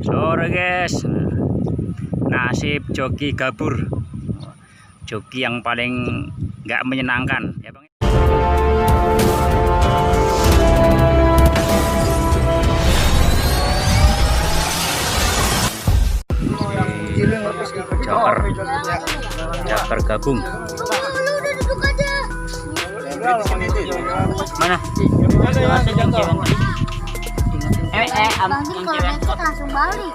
Sore guys, nasib joki gabur, joki yang paling nggak menyenangkan ya bang. Caper gabung. Mana? Langsung balik.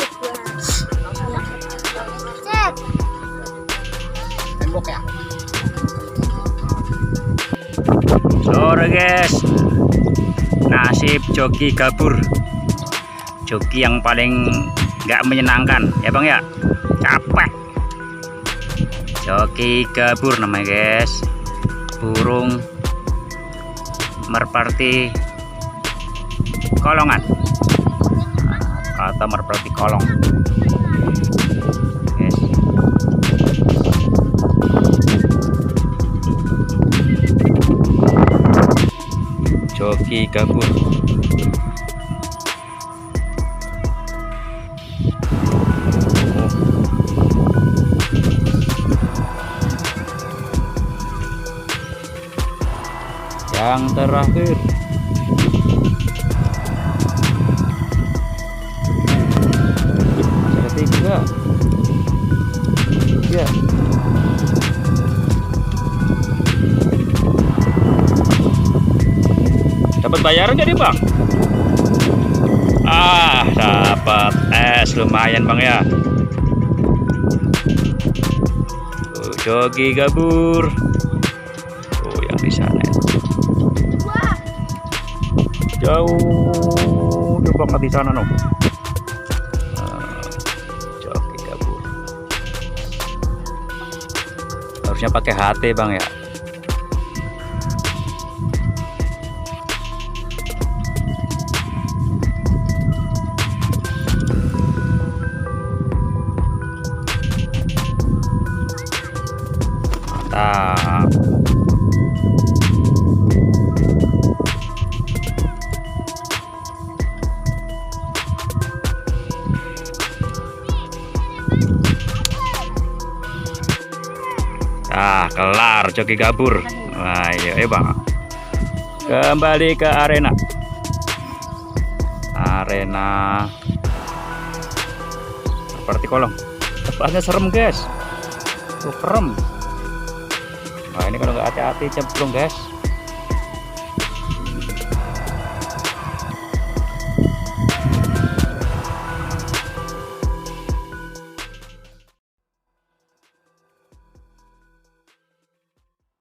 Cek. Tembok ya. Sore guys, nasib joki gabur, joki yang paling nggak menyenangkan ya bang ya, capek. Joki gabur namanya guys, burung merpati kolongan atau merpati kolong guys. Joki gabur. Yang terakhir ketiga ya. Dapat bayaran nggak nih bang? Dapat es lumayan bang ya. Joki gabur. Yang di sana jauh tuh banget di sana no. Joki gabur. Harusnya pakai HT bang ya. Mantap. Kelar joki gabur. Ayo bang, kembali ke arena seperti kolong. Tempatnya serem guys, tuh kerem. Nah ini kalau nggak hati-hati cemplung guys.